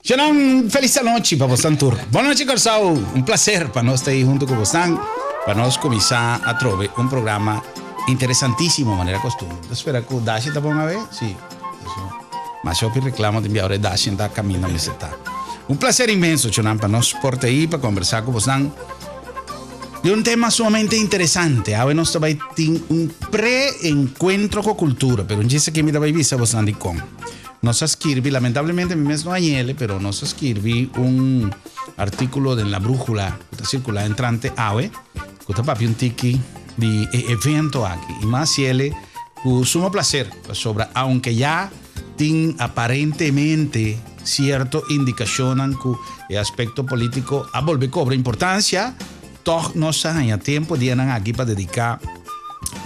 Xanam, feliz noite para você, turco. Boa noite, Corsal. Um prazer para nós estar aí junto com você, para nós começar a trover um programa interessantíssimo, de maneira costume. Espero que o Dashi está bom a ver? Sim. Mas eu reclamo de enviar o Dashi está caminhando onde você está. Um prazer imenso, Xanam, para nós por aí, para conversar com você de um tema sumamente interessante. Agora nós vamos ter um pré-encontro com a cultura, pero não disse que me vai visar você de como. Nós escrevi, lamentavelmente, a mim mesmo não é ele, pero nós escrevi um artículo de La Brújula, que está circulando entrante AWE, que está para um tiki de evento aqui. E mais ele, com sumo prazer, sobre, aunque já tem aparentemente cierta indicação que o aspecto político a volver cobra importância, todos nós temos tempo de ir aqui para dedicar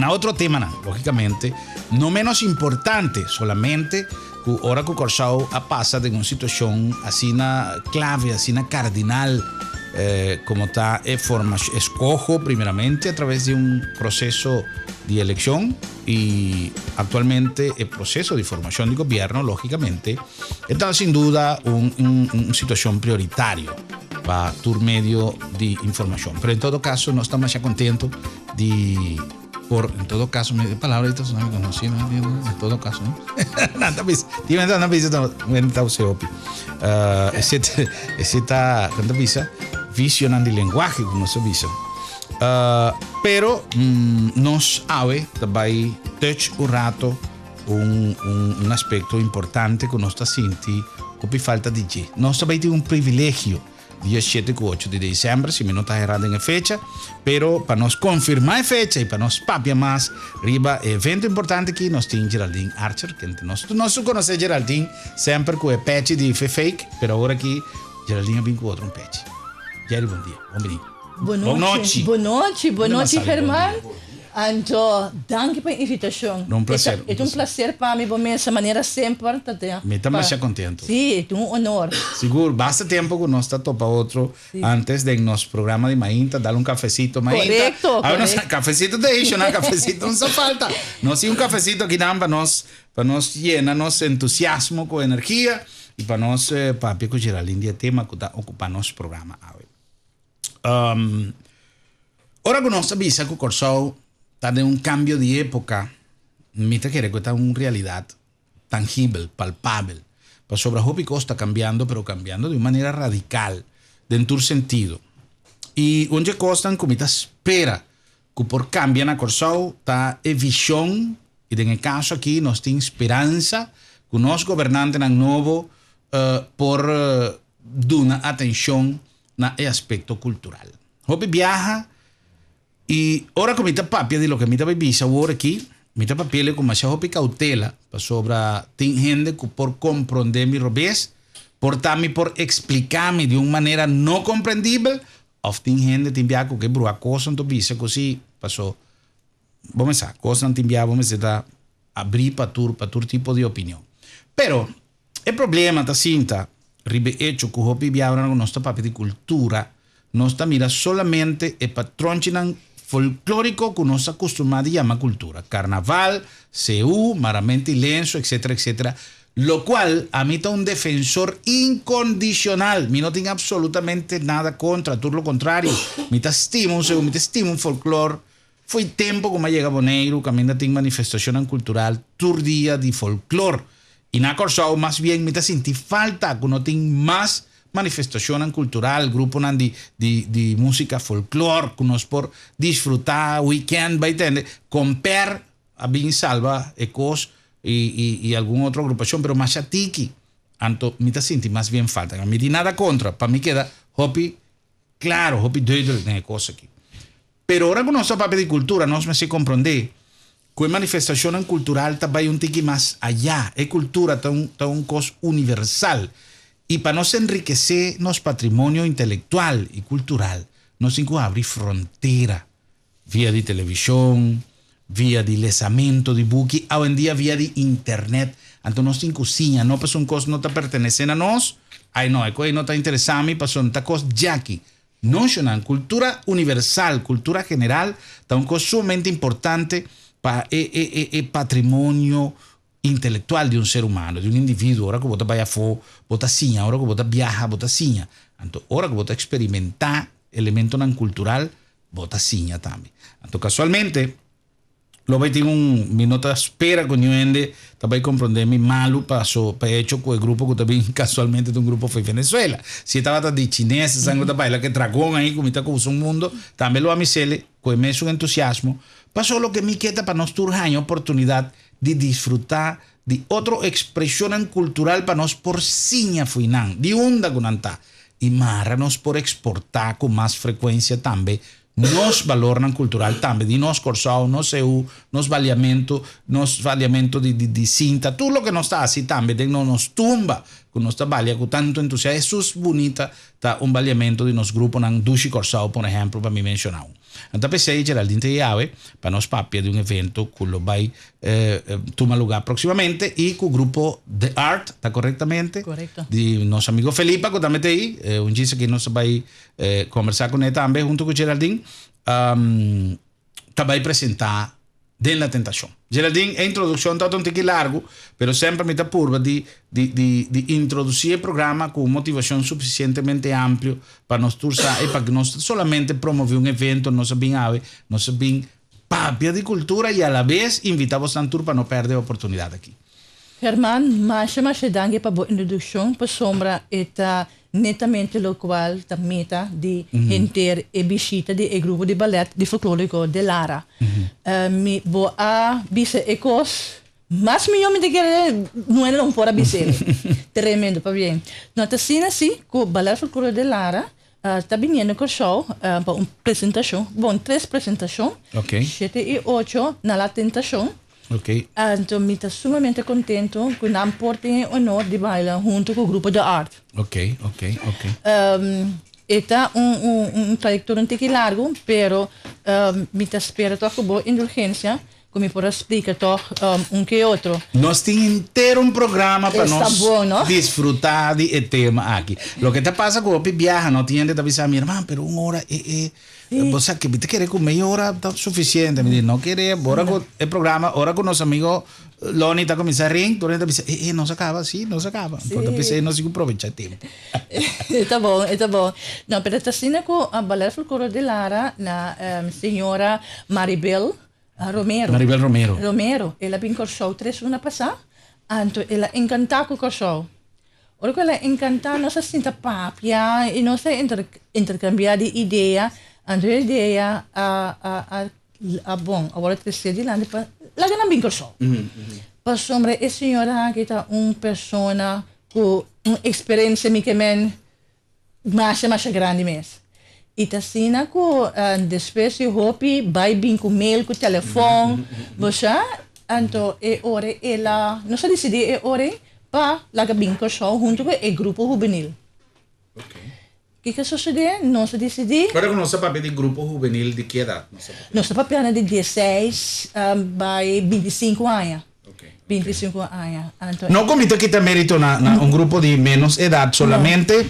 a outro tema, lógicamente, não menos importante, solamente que ahora que o Corsao pasa de una situación así clave, así cardinal, como está formación, escojo primeramente a través de un proceso de elección y actualmente el proceso de formación de gobierno, lógicamente, está sin duda una situación prioritaria para tu medio de información. Pero en todo caso, no estamos ya contentos de... en todo caso, me palabras son conocidas, en todo caso, ¿no? Nada más, tiene nada más, está useopi. Esta visa visionando el lenguaje como se visa. Pero nos ave también touch un rato un aspecto importante que nos está sintiendo que falta de G. Nos también tiene un privilegio dia 7 e 8 de dezembro, se não está errado em fecha, pero para nós confirmar a fecha e para nós papiar mais, riba evento importante aqui, nós temos Geraldine Archer, que nós conhecemos Geraldine sempre com o patch de fake, pero agora aqui Geraldine vem com outro patch. Jerry, bom dia, bom menino. Boa noite, Herman. Anjo, danke pela invitação. É um prazer. É um prazer para mim, dessa maneira sempre. Me está mais contento. Sim, é um honor. Seguro, basta tempo que nós está topa outro antes de nosso programa de Mainta, dar um cafecito Mainta. Correcto. Agora, cafecito deixa, não cafecito não só falta. Nós temos um cafecito aqui para nós llenar nosso entusiasmo com energia e para nós, papi, com Geraldine, de tema que está ocupando nosso programa. Ora que nós avisa que o Corsao está de un cambio de época, mira que está una realidad tangible, palpable. Pero sobre Hopi está cambiando, pero cambiando de una manera radical, dentro del sentido. Y onde costan como espera que por cambiar a Corsao está en visión, y en el caso aquí nos tiene esperanza que los gobernantes nuevo por dar atención al aspecto cultural. Hopi viaja. Y ahora como está papia de lo que me está visa ahora aquí, me está papel como se hopi cautela para sobre tem gente que por comprender mi revés, por también por explicarme de una manera no comprendible, o tem gente que envia que brua cosa no visa così pasó. Vamos a cosa no envia vamos a abrir para tu tipo de opinión. Pero el problema está cinta ribe hecho que hopi via ahora no está papel de cultura, no está mira solamente el patrón folclórico que nos acostumbramos a llamar cultura. Carnaval, CU, Maramento y Lenzo, etcétera, etcétera. Lo cual a mí está un defensor incondicional. Mi no tengo absolutamente nada contra, todo lo contrario. Mi te estimo un CU, mi te estimo un folclore. Fue tiempo como llega Boneiro, que a mí no tengo manifestación cultural, tur día de folclore. Y na Corsao, más bien, me te sentí falta que no tengo más manifestación cultural, grupo de música folclore, que nos por disfrutar weekend, comprar a Bin Salva, Ecos y alguna otra agrupación, pero más chatiki. Anto, me te siento más bien falta. A mí de nada contra, para mí queda Hopi, claro, Hopi duidelijk de cosas aquí. Pero ahora con nuestro papel de cultura, nos me se comprende que manifestación cultural también un tiki más allá, es cultura, está un cos universal. Y para nos enriquecer nuestro patrimonio intelectual y cultural, nos tenemos que abrir frontera vía de televisión, vía de lesamento de buque, hoy en día vía de internet. Entonces nos tenemos que cocinar, no pues un cos no te pertenecen a nos, ay no, hay no te interesa a mí, pues son tacos yaqui. No, cultura universal, cultura general, está un cos sumamente importante para el patrimonio intelectual de un ser humano, de un individuo. Ahora que vos vaya fo, vos siña, ahora que vos viaja, vos siña. Entonces, ahora que vos experimentar elementos non cultural, vos siña también. Entonces, casualmente, lo voy a tener un minuto espera con yo ende, también comprender mi malo paso para hecho con el grupo que también casualmente de un grupo fue Venezuela. Si estaba de chineses, sangue da baila que tragón ahí, como está como un mundo, también lo a mi cele, con su entusiasmo, pasó lo que me quieta para nos turjar oportunidad de disfrutar de otra expresión cultural para nos por siña fuinan, de onda con anta, y marranos por exportar con más frecuencia también nos valor cultural también, de nos corsao, nos EU, nos valiamento de cinta, todo lo que nos está así también, de no nos tumba, con nuestra valia, con tanto entusiasmo, eso es bonita, está un valiamento de nos grupos, nan Dushi Corsao, por ejemplo, para mí mencionar. Entonces pensé, Geraldine te llave, para nos papia de un evento que lo va a tomar lugar próximamente, y con el grupo The Art, ¿está correctamente? Correcto. De nuestro amigo Felipe, que también está ahí, un chiste que nos va a conversar con él también, junto con Geraldine, también presentar de la tentación. Geraldine, la introducción está un poquito largo, pero siempre me está purva de introducir el programa con motivación suficientemente amplio para nos tursar y para que no solamente promover un evento, no se bien ave, no se bien papia de cultura y a la vez invitamos a un tour para no perder oportunidad aquí. Germán, mais danke para a introdução, para sombra eta netamente lo qual ta meta de enter e visita de grupo de ballet de folclórico de Lara. Mi bo a bise ecos, mas melhor me querer não é não fora bise. Tremendo, para bem. Nota assim assim, com o ballet folclórico de Lara, está vindo com o show para uma apresentação. Bom, 3 apresentações. Ok. 7 e 8 na la tentação. Ok. Então, me está sumamente contento que não portem o honor de bailar junto com o grupo de arte. Ok. Está trajetória um pouco largo, pero me está esperando com boa indulgência, como me pode explicar que outro. Nós temos inteiro um programa para nós bom, ¿no? disfrutar de tema aqui. Lo que te pasa com o viaja, não tinha de avisar a minha irmã, pero uma hora o sea, que te quiere con media hora está suficiente. Me dice, no quiere, ahora con el programa, ahora con los amigos, Loni está comienza a rir, tú le dices, no se acaba, sí, no se acaba. Entonces pensé, no se aprovecha el tiempo. Está bom, está bom. No, pero está así con el ballet folclórico de Lara, la señora Maribel Romero. Maribel Romero. Romero, ela vem com o show 3 semanas passadas, então ela encantou com o show. Ora que ela encantou, nós assim tá papia e nós intercambiar de ideia. Andrea ideia bom, agora terceiro de lá, para lá que não bem com o show. Para sombra, a senhora que está uma pessoa com uma experiência mais grande mesmo. E está assim, depois de hopi, vai bem com mail, com telefone, você, então, é hora, ela, não se decide, é hora, para lá que bem com o show, junto com o grupo juvenil. O que sucede? Não se decide. Agora que nosso papel de grupo juvenil de que idade? Nosso papel é de 16 by 25 anos. Okay. 25 anos. Então, não comigo que tem mérito na grupo de menos idade, solamente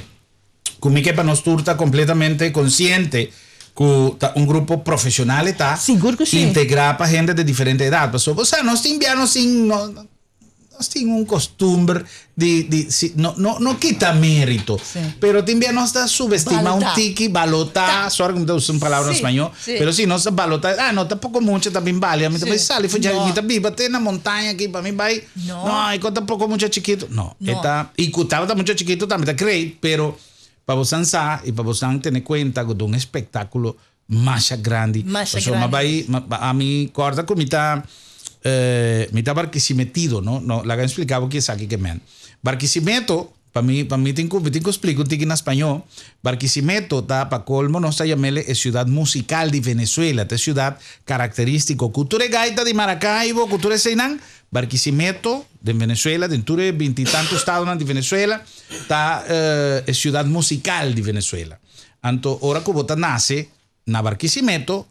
comigo que para nós turta completamente consciente que grupo profissional está seguro que sim. Integrar para gente de diferente idade. O sea, nós temos un costumbre no quita mérito, sí. Pero también no está subestima un tiki, balota, sorry que me uso una palabra en español, sí. Pero sí, no está balota, no, tampoco mucho, también vale, a mí también sale, fue ya, mi también, bate en la montaña aquí, para mí va ahí, no, y con tampoco mucho chiquito, no, está, y cuando está mucho chiquito también está great, pero para vos ansar y para vos tener cuenta de un espectáculo más grande, a mí, corta como está, me está Barquisimeto, no la han explicado que es aquí que men. Barquisimeto, para mí tengo que explicar un tico en español. Barquisimeto, para colmo, no está llamando es ciudad musical de Venezuela, es ciudad característico. Cultura gaita de Maracaibo, cultura Seinán. Barquisimeto de Venezuela, dentro de 20 y tantos estados de Venezuela, está es ciudad musical de Venezuela. Anto, ahora que vota nace, na Barquisimeto,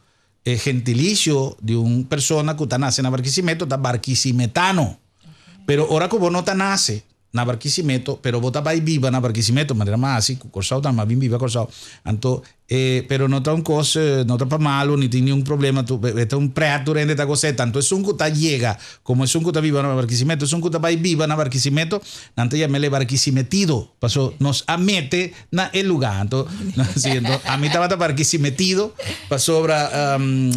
gentilicio de una persona que nace en Barquisimeto está barquisimetano. Pero ahora como no nace na Barquisimeto, pero bota vai viva na Barquisimeto, maneira mais assim, Corsau tá mais bem viva Corsau. Então, pero não tá coisa, não tá para malo, nem tem nenhum problema, tu é um preto rende tá coisa, tanto é um que tá llega, como é um que tá viva na Barquisimeto, é um que tá vai viva na Barquisimeto, nanto ya me le Barquisimetido, passou nos amete na el lugar, então, então a mim tava Barquisimetido, passou sobre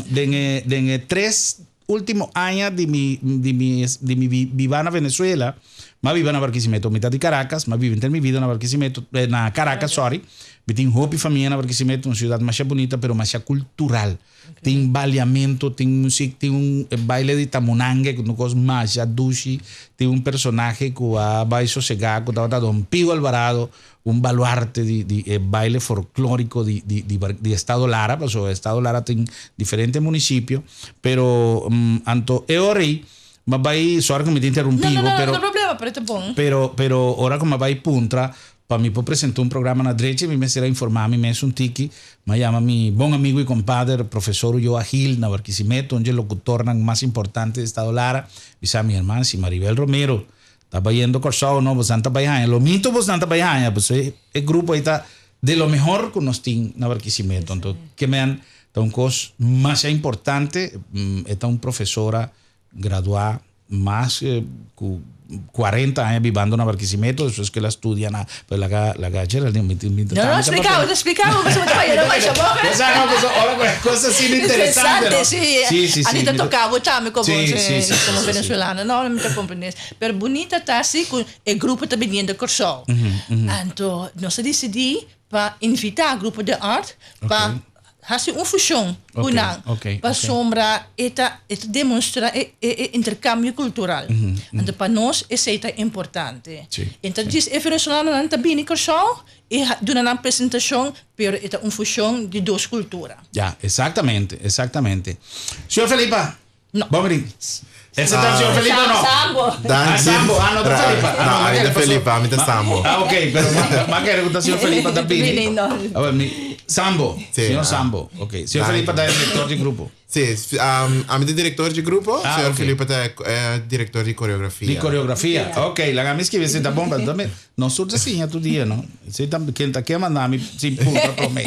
den 3 últimos años de mi vida na Venezuela, mas vivo na Barquisimeto, metade de Caracas, mas vivo inteira minha vida na Barquisimeto, na Caracas, sorry. Tem roupa e família na Barquisimeto, uma cidade mais bonita, pero mais cultural. Okay. Tem baleamento, tem música, tem baile de tamunangue, que no coisa mais dushi, tem personagem que vai sossegar, que está Don Pío Alvarado, baluarte de baile folclórico de Estado Lara, porque o Estado Lara tem diferentes municípios, pero anto rei, mas vai, sorry que me interrompido, pero, no problema, pero é bom. Pero ora como vai puntra, para mim apresentar programa na direita, me será informar, me é tiki, me chama meu bom amigo e compadre, professor Joa Gil, na Barquisimeto, onde é locutor mais importante do Estado Lara, e sabe minha irmã, si Maribel Romero, está yendo Corsau, no, vos não está lo mito vos não está pues é grupo aí está de lo mejor que nós tem na Barquisimeto, então, que me han, então, coisa mais importante, é uma professora graduada más 40 años viviendo en Barquisimeto, eso es que la estudian la Geraldine. No, explicamos, mas muito bem, não vai chamar. Ora, coisa assim interessante. Sim. A gente tocava também como venezuelana, não me compreende. Pero bonita tá assim, com o grupo tá vindo Corsau. Então, nós decidimos para invitar o grupo de arte para fazer uma fusão para sombra e demonstrar o intercâmbio cultural. Então, para nós, isso é importante. Então, diz é venezuelano não está bem em Corsau e dá uma apresentação, pero é uma fusão de duas culturas. Já, exatamente. Senhor Felipa, vamos ver. Ese está el señor Felipe o no? Sambo. No está Felipe. No, a mí de Felipe, a mí de Sambo. Ok, pero más que le gusta el señor Felipe también. A ver, Sambo. Sí, señor Sambo. Ok. Señor Felipe está director de grupo. Sí, a mí de director de grupo, señor Felipe está director de coreografía. De coreografía, ok. La gama es que está bomba. No surge assim a tu dia, não? Quem está aqui a mandar-me sem puta para mim.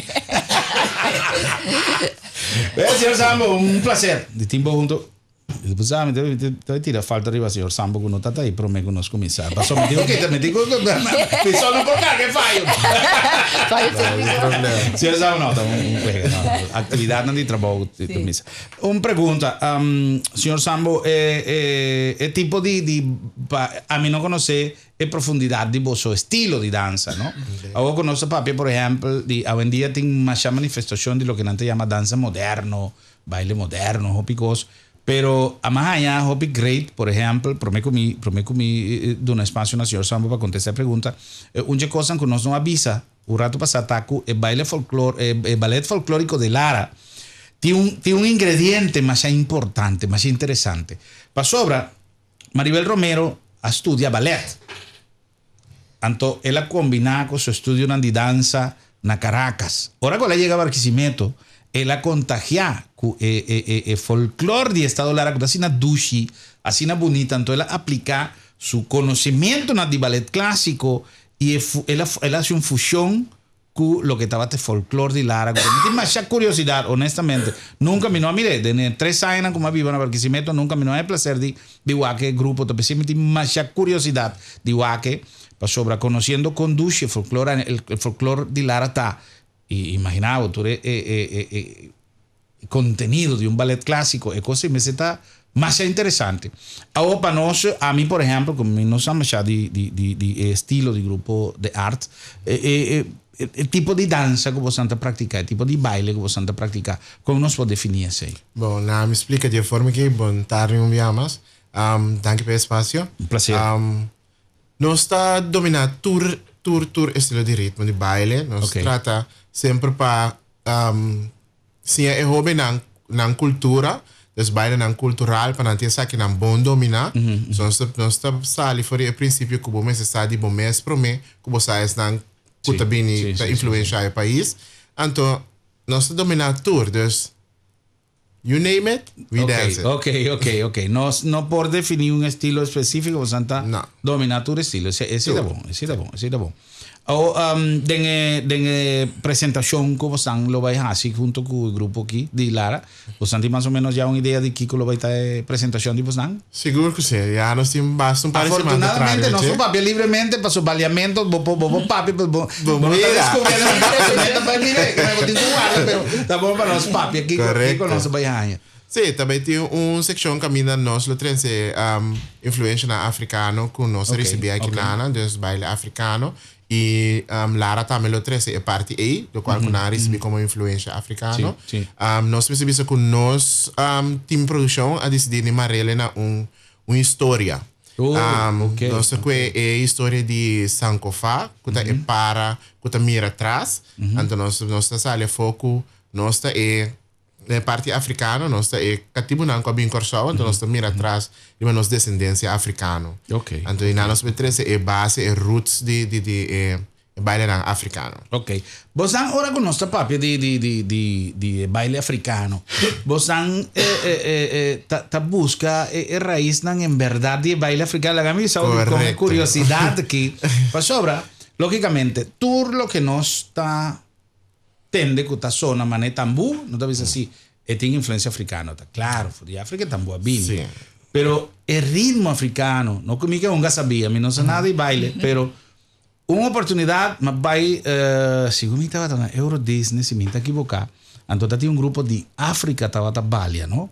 Señor Sambo, un placer. De tiempo junto. Depois, me tira falta arriba, senhor Sambo, que não está aí, para mim que nós começar. Passou, me digo que só não por cá, que falho. Senhor Sambo, não, atividade não de trabalho. Uma pergunta, senhor Sambo, é tipo a mim não conhecer a profundidade de vosso estilo de dança, não? Eu conheço papi, por exemplo, hoje em dia tem uma manifestação de lo que não se chama dança moderno, baile moderno, hopicos. Pero a más allá, Hopi Great, por ejemplo, prometo de un espacio nacional Sambo para contestar la pregunta. Una cosa que nos no avisa, un rato pasado, el ballet folclórico de Lara tiene un ingrediente más importante, más interesante. Para sobra, Maribel Romero estudia ballet. Entonces, ella combina con su estudio de danza en Caracas. Ahora cuando ella llega a Barquisimeto, ela contagia el folclore de Estado Lara, que así na dushi, así na bonita, entonces ela aplica su conocimiento de ballet clásico y ela hace una fusión con lo que estaba el folclore de Lara. Me tiene mucha curiosidad, honestamente. Nunca me no miré, de 3 años como vivo en Barquisimeto, nunca me no el placer de que el grupo, me tiene mucha curiosidad de que, sobre conociendo con dushi, el folclore de Lara está. Y imaginaba, tú eres contenido de un ballet clásico, es cosa que me está más interesante. Ahora, para nosotros, a mí, por ejemplo, como no sabemos ya de estilo de grupo de arte, el tipo de danza que vos andas practicar, el tipo de baile que vos andas practicar, ¿cómo nos puede definir eso? Bueno, me explica de forma que, bom tarde, un día más. Danke pelo espacio. Un placer. No está dominado tour estilo de ritmo de baile. Nos trata sempre para se é hobby na cultura, dus baile na cultural para não ter essa que não bom dominar. Nós estamos ali fora o princípio que o bom está de bom mês para mim, que você está na puta bem influenciar o país. Então nós dominar tudo, dus You name it, we dance it. Ok. No por definir un estilo específico, você está No. dominar tu estilo. Esse é bom, esse é bom. O den presentação que você lo vai fazer junto com o grupo aqui de Lara, você tem mais ou menos já uma ideia de que lo vai ter apresentação de você? Seguro que sim, já nós temos bastante parecimento atrás. Afortunadamente, nós somos papi livremente para o baleamento, papi, vamos descobrindo tá bom para nós papi aqui com nosso baianha. Sim, também tem uma secção que ainda nós lo temos influência na africano que nós recebemos aqui na dus baile africano e Lara também lo traz é parte A, do qual nós recebemos como influência africano. Nós percebemos que nós team produção a decidir de marrele na uma história. Nossa que é a história de Sankofa, que é para que mira atrás. Então nós sale foco, nós é parte africana, nós é cativo não com a bem corção, então nós mira atrás de nossa descendência africana. Então nós betrece é base, é roots de baile africano. Ok. Você agora com nossa papi de baile africano. Você tá busca raiz em verdade de baile africano. A mim com curiosidade que para sobra, logicamente, tudo lo que nós está tende que está só na maneira tambu, não talvez assim, tem influência africana, tá claro, de África tambu é bem. Pero o ritmo africano, não comigo que eu sabia, não sei nada de baile, pero uma oportunidade, mas vai, se eu me estava na Euro Disney, se me está equivocar, então tinha um grupo de África estava na Balia, não?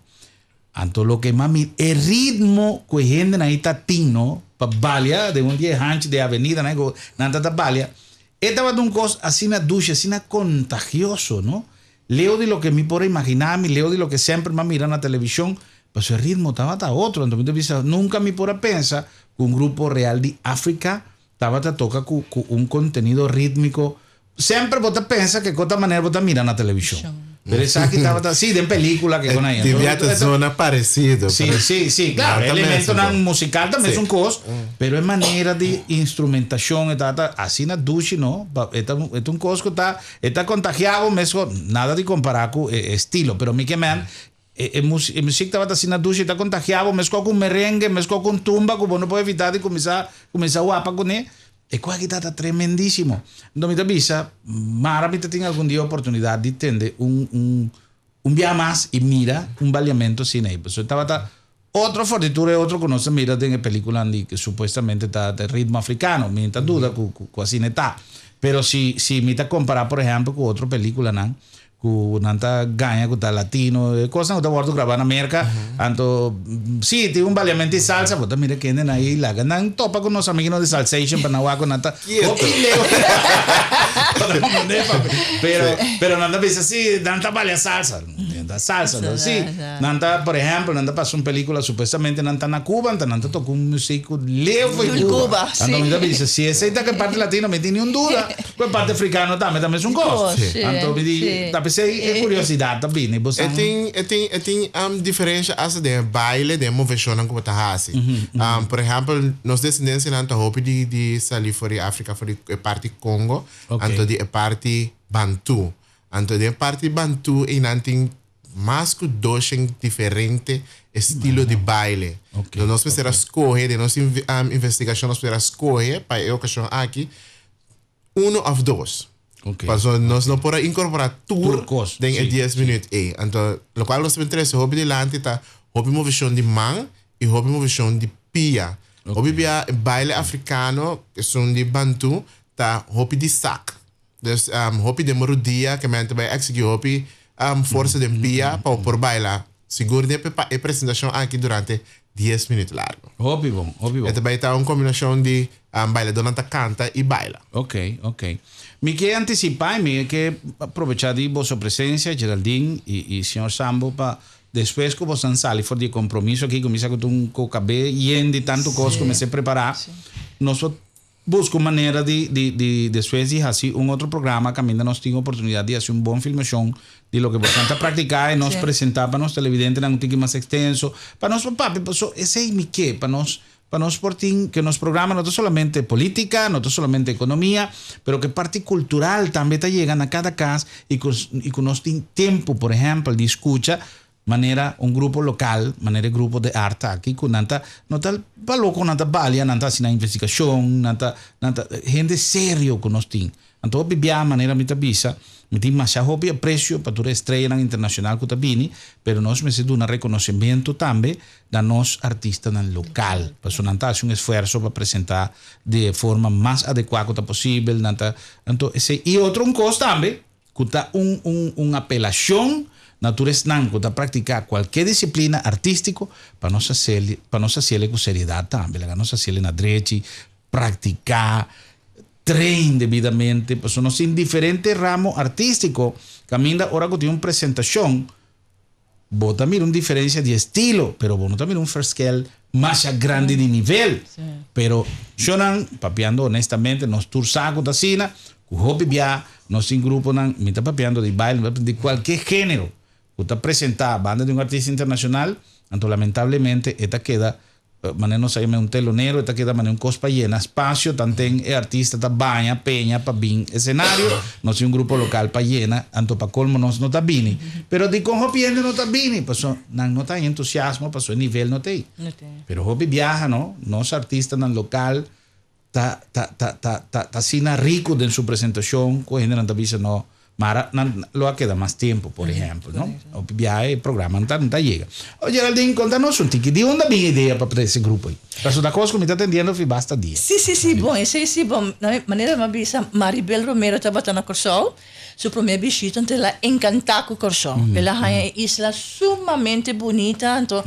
Então lo que mami, o ritmo que gente na Itatino, para Balia, de um dia antes de avenida, né, na Balia. Estaba de un cos así na ducha, así na contagioso, ¿no? Leo de lo que me puedo imaginar, leo de lo que siempre me miran na televisión, pero el ritmo estaba hasta otro. Entonces, nunca me puedo pensar que un grupo real de África estaba a tocar con un contenido rítmico. Siempre vos te pensas que de otra manera vos te miran na televisión. Pero esa aquí estaba así de película que con ahí. Devia ter zona parecido. Sí, claro. Elemento musical también son cosas, pero es manera de instrumentación, así na ducha, ¿no? Este es un cosa que está contagiado, nada de comparar con estilo, pero mi que man, música estava assim na ducha, está contagiado, mezclou com merengue, mezclou com tumba, que não pode evitar de começar a guapa com ele. E qua que está tremendíssimo. Então, me avisa, Mara, me tem algum dia a oportunidade de entender dia mais e mira baleamento assim aí. Então, estava outra fortitura, outro que nós mira tem película ali que supostamente está de ritmo africano, me está dúvida com assim está. Pero se me está comparar, por exemplo, com outra película, não? Que nanta ganha que tá latino, coisa que tá guardo gravar na América, então sim, tem baleamento de salsa, bota mira que andam aí lá, não topa com nossos amigos de salsation para não com nanta, pero nanta pensa assim, nanta balea salsa, não? Sim, nanta, por exemplo, nanta passou uma película supostamente nanta na Cuba, nanta tocou músico levo em Cuba, então nanta pensa se essa é que parte latino, me tem nenhum dúvida, com parte africano também é um gosto, então me diz é curiosidade também, né? Tem diferença essa de baile de moveção que você faz. Por exemplo, nós descendentes não estão hope de sair fora da África, fora da parte Congo, então de parte Bantu. Então de parte Bantu e não tem mais que dois diferentes estilos de baile. Então nós precisamos escolher, de nossa investigação nós precisamos escolher para a ocasião aqui, ou dois. Paso nós não podemos incorporar tudo em 10 minutos. Então, o qual nós temos hobby de lante tá hobby movição de man e hobby movição de pia. Hobby de baile africano que são de Bantu tá hobby de sac. Dus hobby de morudia que mente vai executar hobby força de pia para por bailar. Seguro de a apresentação aqui durante 10 minutos largo. Hobby bom. Então vai estar uma combinação de bailador que canta e baila. Ok. Me quer antecipar, me quer aproveitar de vossa presença, Geraldine e senhor Sambo, para depois que vocês saem for de compromisso aqui, começa com o cabelo e de tanto coisa, comecei a preparar. Nós buscamos maneira de depois de fazer outro programa que ainda nós temos a oportunidade de fazer bom filmação de lo que vocês estão praticar e nós apresentar para nós televidentes um pouquinho mais extenso, para nós papi, esse é me quer, para nós portin que nos programa no solamente política, no solamente economía, pero que parte cultural también está llegando a cada casa y que nos tiene tiempo, por ejemplo, de escucha manera un grupo local, manera grupo de arte aquí con nanta loco nanta balia nanta sina investigación nanta gente serio con nos tin. Anto bibia manera mita bisa miti masha hobi aprecio para tu estrella internacional que tabini, pero nos me se un reconocimiento también da nos artistas en local. Para eso nanta hace un esfuerzo para presentar de forma más adecuada posible nanta ese y otro un costo también que está una apelación naturales nanco da practicar cualquier disciplina artístico para nos hacerle con seriedad también, para nos hacerle na derecha, practicar, train debidamente, pues nos en diferentes ramos artísticos, camina ahora que tiene una presentación, vos también una diferencia de estilo, pero vos no también un first scale más grande de nivel, pero yo papeando honestamente, nos tour saco da sina, con hobby via, nos en grupo me está papeando de baile, de cualquier género. Usted presenta banda de un artista internacional, entonces lamentablemente esta queda, manera no se llama un telonero, esta queda manera un cospa llena, espacio, tanten el artista ta baña, peña, pa bin escenario, no es un grupo local pa llena, entonces pa colmo no está bini, pero di con hobby no está bini, pues no está entusiasmo, pues el nivel no te, pero hobby viaja, no, nos artistas en local, ta sina rico en su presentación, cogiendo en la no. Mara lo queda más tiempo, por ejemplo, ¿no? O ya el programa no llega. Oye, Geraldine, contanos un ticket. ¿De dónde viene idea para ese grupo ahí? Pero una cosa que me está atendiendo fue basta día. Sí, bom, sí, bom. De maneira uma bisa Maribel Romero estava na Corsol. Sua primeira visita, então ela encantou com Corsol. Ela é uma isla sumamente bonita, então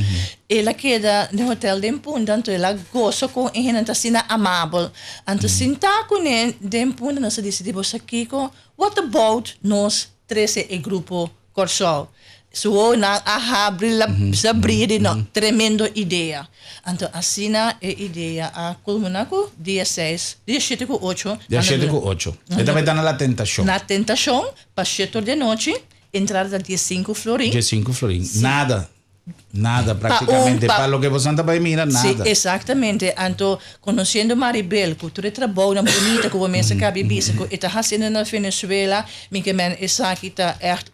ela queda no hotel de Punta, então ela gosta com gente assim amável. Então sentar com ele de Punta, nós decidimos aqui com what about nós três e grupo Corsol. So na abrir tremendo ideia. Então assim a ideia a culminar com dia 6, dia 7 com 8. Dia 7 com 8. Esta vai estar na tentação. Na tentação, para 7 de noite, entrar da dia 5 florim. Dia 5 florim. Nada praticamente. Para lo que você anda para mirar, nada. Sim, exatamente. Então, conhecendo Maribel, cultura de trabalho bonita, que começa a viver, que está fazendo na Venezuela, que essa aqui está echt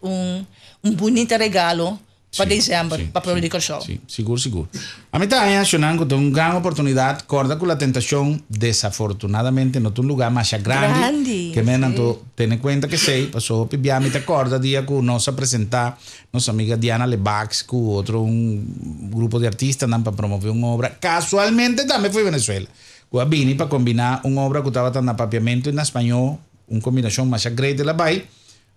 bonito regalo para dezembro, para o show. Sí, seguro. A mí también achando que una gran oportunidad, corda con la tentación, desafortunadamente no es un lugar más grande que me tener cuenta que sei, pasó a mí te corda día que nos a presentar, nuestra amiga Diana Lebax, que otro un grupo de artistas para promover una obra, casualmente también fue Venezuela, que vine para combinar una obra que estaba en apapiamiento en español, una combinación más grande de la baile.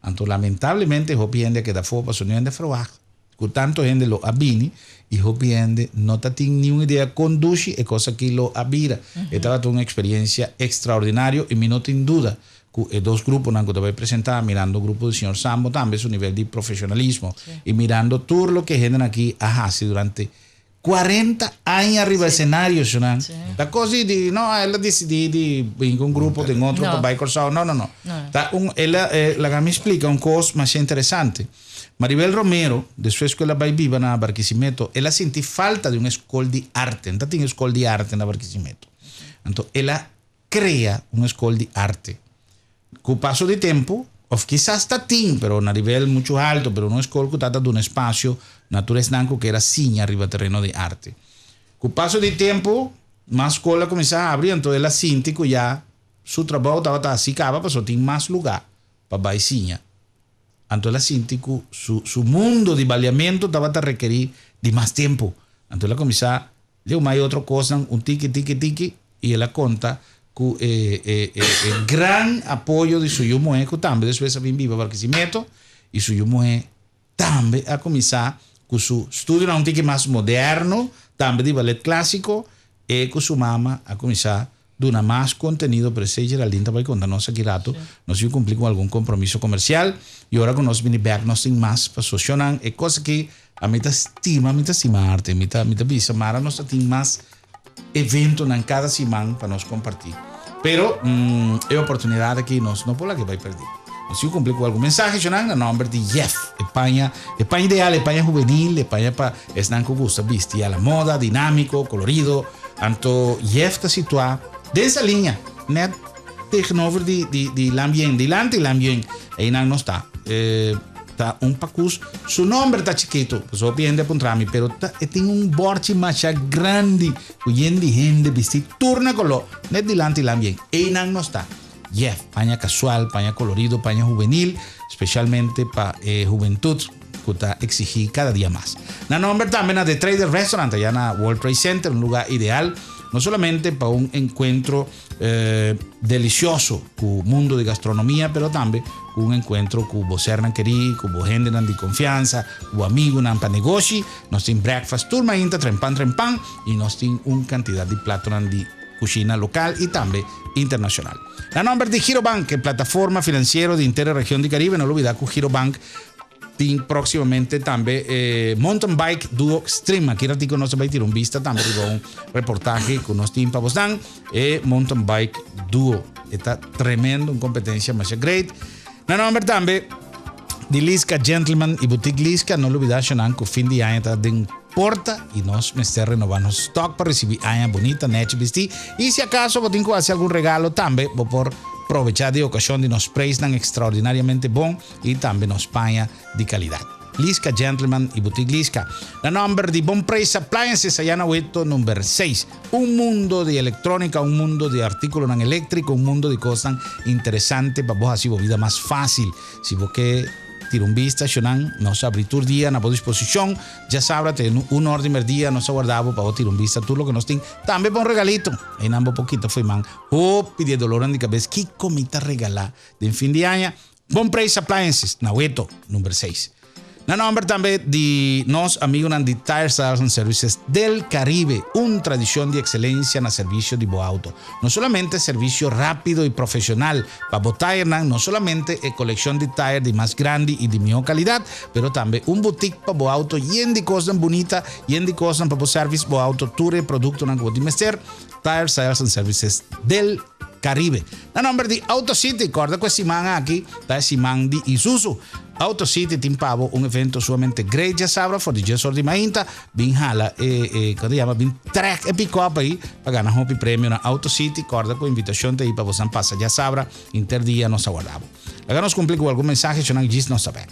Entonces, lamentablemente, hopi gente que da fuego para de trabajo. Que tanto gente lo abini y hopi gente no tiene ni una idea conduce y cosa que lo abira. Esta fue una experiencia extraordinaria y me no tengo duda que dos grupos que te voy a presentar, mirando el grupo del señor Sambo también su nivel de profesionalismo y mirando todo lo que gente aquí hace durante 40 años arriba del escenario, la cosa de no, ella decidió de ir con un grupo de otro para bailar corsado, no. Ella me explica una cosa más interesante. Maribel Romero, de su escuela viva en Barquisimeto, ella sentí falta de una escuela de arte, no tiene escuela de arte en Barquisimeto. Entonces, ella crea una escuela de arte. Con paso de tiempo, o quizás está pero a nivel mucho alto, pero una escuela que trata de un espacio natural que era sin arriba terreno de arte. Con paso de tiempo, más escuela comenzó a abrir, entonces la síntico ya su trabajo estaba así, pero tiene más lugar para bailar. Entonces la síntico, su mundo de baleamiento estaba a requerir de más tiempo. Entonces la comenzó a leer otra cosa, un tiki, y ella cuenta que el gran apoyo de su mujer, que también después se vive en Barquisimeto, y su mujer también ha comenzado con su estudio un tiki más moderno, también de ballet clásico, y con su mamá ha comenzado a dar más contenido, pero ese Geraldine estaba contarnos aquí rato, no sé si cumplir con algún compromiso comercial, y ahora con nos viene back, no sin más, para solucionar, es cosa que a mí te estima arte, a mí te visa, Mara nos tiene más evento en cada semana para nos compartir. Pero es oportunidad aquí, no por la que va a perder. Si yo cumplir con algún mensaje, yo en nombre de Jeff, España ideal, España juvenil, España para es que gusta vestir a la moda, dinámico, colorido. Anto Jeff está situado de esa línea, net tegenover die ambiente, delante del ambiente, ahí no está. Tá un pacus, su nombre está chiquito, pues obviamente apuntrami, pero tiene un borchi macha grande, cuyendi gente vesti turna colo, net dilanti lambien, einan no está. Jeff, paña casual, paña colorido, paña juvenil, especialmente para juventud, que está exigir cada día más. Na nombre también a The Trader Restaurant, allá en World Trade Center, un lugar ideal, no solamente para un encuentro delicioso con el mundo de gastronomía, pero también un encuentro con vos hernan queri, con vos gente de confianza, con amigos para negocio. Nos tiene breakfast tour, mainta, trempan, y nos tiene una cantidad de platos de cocina local y también internacional. La nombre de Girobank, que plataforma financiera de entera región de Caribe, no lo olvidar con Girobank. Próximamente también Mountain Bike Duo Extreme. Aquí ratico no se va a tirar un vista también un reportaje con los team para vos dan Mountain Bike Duo. Está tremendo en competencia, más great. No nombre también de Lisca Gentleman y Boutique Lisca. No lo olvides, que fin de año está de porta y nos esté renovando stock para recibir año bonita, neche vestir. Y si acaso vos tengo que hacer algún regalo también, vos por aprovechar de ocasión de nos prestan extraordinariamente bon y también nos paga de calidad. Lisca Gentleman y Boutique Lisca. La nombre de Bon Price Appliances allá en Hueto número 6. Un mundo de electrónica, un mundo de artículos eléctricos, un mundo de cosas interesantes para vos así vida más fácil. Si vos que tira un vista, Shonan, nos abrir tu día a disposición. Ya sabrás, un orden del día nos aguardamos para tirar un vista. Tú lo que nos tiene también por un regalito. En ambos poquito fue man. Pide dolor en la cabeza. ¿Qué comita regalar de fin de año? Bon Price Appliances, Nahueto, número 6. No nombre también de nos amigos de Tire Sales and Services del Caribe, una tradición de excelencia en el servicio de auto. No solamente servicio rápido y profesional para botar, no solamente colección de tires de más grande y de mejor calidad, pero también un boutique para auto lleno de cosas bonitas, lleno de cosas para service auto, ture, producto en el Tire Sales and Services del Caribe. No nombre de Auto City, recuerda que Simán aquí, está Simán de Isuzu. Auto City timpavo un evento sumamente great, ya sabrá, for the just de mainta, bin hala, ¿cómo se llama? Bin track e pick up ahí, para ganar un premio na Auto City, corda con invitación de ahí para vos pasa, ya sabrá, interdía nos aguardamos. Acá nos cumple con algún mensaje, yo no gis no saber.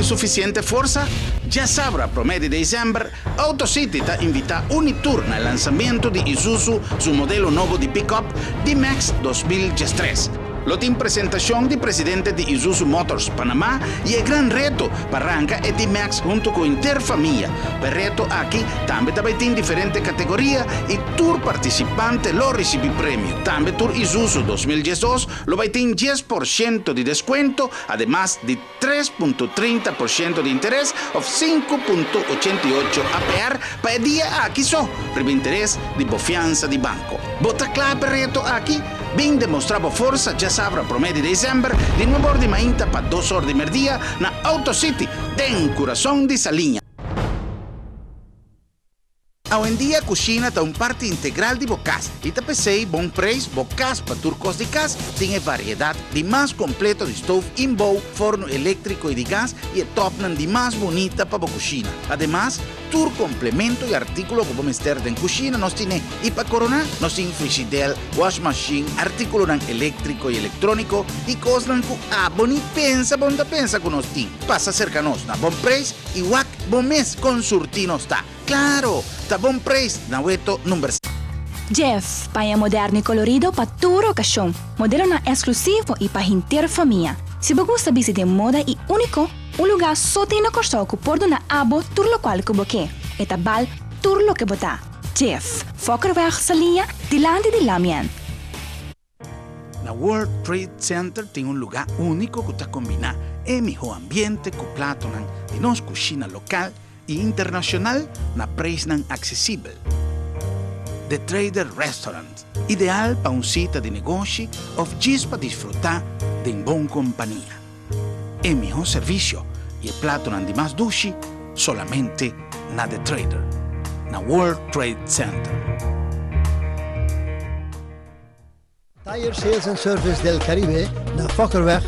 Suficiente fuerza? Ya sabrá, promedio de diciembre, AutoCity te invita a Uniturna al lanzamiento de Isuzu, su modelo nuevo de pickup D-Max 2003. Lotin presentación de presidente de Isuzu Motors Panamá y el gran reto para arrancar el D-Max junto con Interfamilia. El reto aquí también tiene diferentes categorías y tour participante lo recibe premio. También Tour Isuzu 2012 lo va a tener 10% de descuento, además de 3.30% de interés o 5.88 APR para el día aquí primo interés de confianza de banco. Bota clave el reto aquí. Bien demostrado fuerza, ya sabrá promedio de diciembre, de nuevo orden mainta para 2 horas de mediodía na Auto City, den corazón de Salinha. Hoy en día, cocina está un parte integral de bocas. Y te pensé, Bon Price, bocas para turcos de gas, tiene variedad de más completo de stove in-bow, forno eléctrico y de gas y el top de más bonita para cocina. Además, tour complemento y artículo como mester de cocina nos tiene y para coronar nos tiene frigidaire, wash machine, artículo eléctrico y electrónico y cosas que bonita pensa con nos tiene. Pasa cercanos na Bon Price y Wack Bon Mes con surtino está. Claro, está Bon Price na Hueto número 6. Jeff, paña moderno y colorido para tu ocasión. Modelo na exclusivo y para inteira familia. Si vos gusta visitar moda y único, un lugar só tem no Corsol que por na abo tur lo qual que boque. Eta bal tur lo que bota. Jeff, Fokkerweg Salinha, dilante de Lamien. La World Trade Center tiene un lugar único que te combina el mejor ambiente con platos de nos cocina local e internacional na preço accessível. The Trader Restaurant, ideal para un sitio de negocio o just para disfrutar de una buena compañía. El mejor servicio y el plato de más dulce solamente na The Trader, na World Trade Center. Tire Sales and Service del Caribe, na Fokkerweg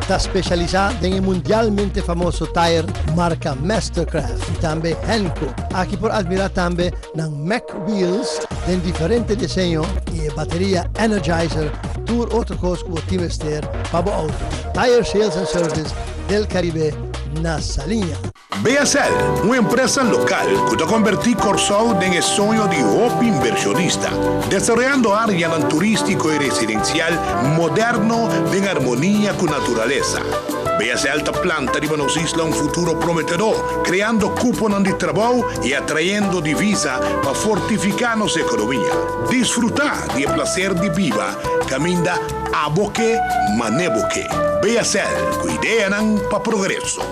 está especializada en el mundialmente famoso tire marca Mastercraft y también Hankook. Aquí por admirar también los Mac Wheels de diferentes diseños y batería Energizer, tour otro cosa que invester para auto. Tire Sales and Service del Caribe, na Salinha. BSL, una empresa local que ha convertido Corsol en el sueño de un inversionista, desarrollando áreas turístico y residencial moderno en armonía con la naturaleza. BSL ta planta de Buenos Isla un futuro prometedor, creando cupos de trabajo y atrayendo divisa para fortificar nuestra economía. Disfrutar del placer de vida, camina a boque, maneboque. BSL, con idea para progreso.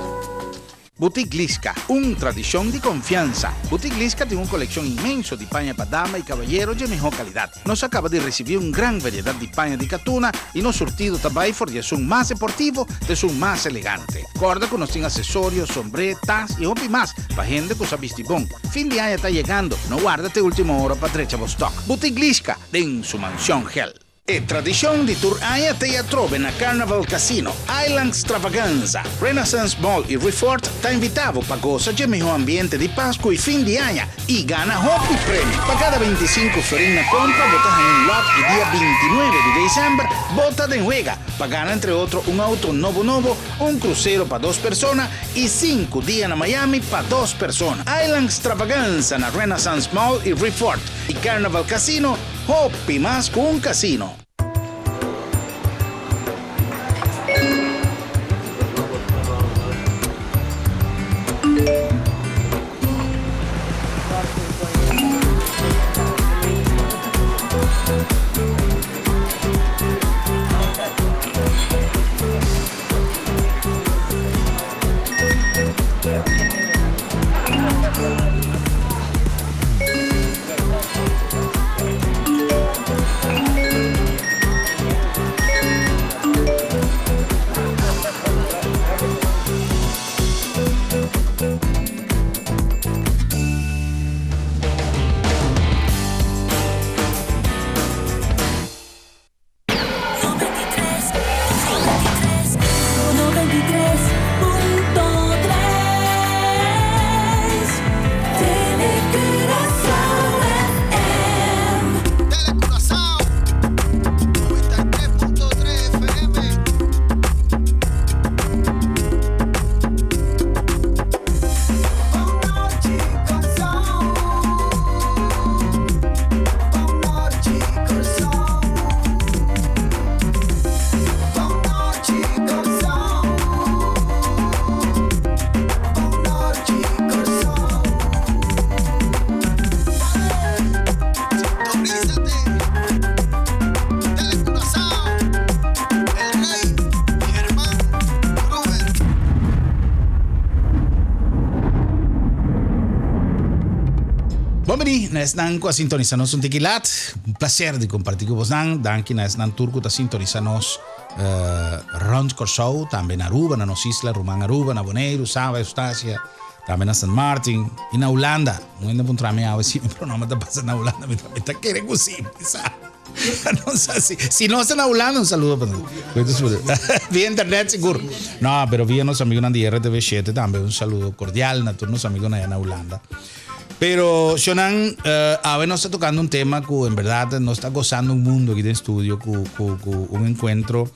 Boutique Lisca, una tradición de confianza. Boutique Lisca tiene una colección inmensa de paña para dama y caballeros de mejor calidad. Nos acaba de recibir una gran variedad de paña de catuna y nos surtido también de son más deportivo, de son más elegante. Corda que nos tiene accesorios, sombretas y hopi más para gente que sabe bon. Fin de año está llegando, no guárdate última hora para trecha stock. Boutique Lisca, en su mansión Hell. E tradizione di Tour Aya te trova na Carnival Casino, Island Extravaganza, Renaissance Mall e Resort ti invitavo para gozar del mejor ambiente de Pascua y fin de año y gana Hopi Premio. Para cada 25 florins na compra, botas en un lot y día 29 de diciembre, bota de juega. Para ganar entre otros un auto novo, un crucero para 2 personas y 5 días en Miami para 2 personas. Island Extravaganza na Renaissance Mall y Resort y Carnival Casino, Hopi más con un casino. Nesnan ko sintonizanos un tequilat. Un placer de compartir con vos. Danki nesnan turco ta sintonizanos Rons Corsou, también Aruba, na nos isla, Rumán Aruba, na Bonaire, Saba, Eustacia, también na San Martin, y na Holanda. No ando por trame a si mi pronome te pasa na Holanda, me está quieren cusin, no sé si no están hablando, un saludo para vía internet seguro. No, pero vía los amigos de RTV7 también un saludo cordial, a todos los amigos allá en Holanda. Pero Shonan, ahora nos está tocando un tema que en verdad nos está gozando un mundo aquí de estudio, un encuentro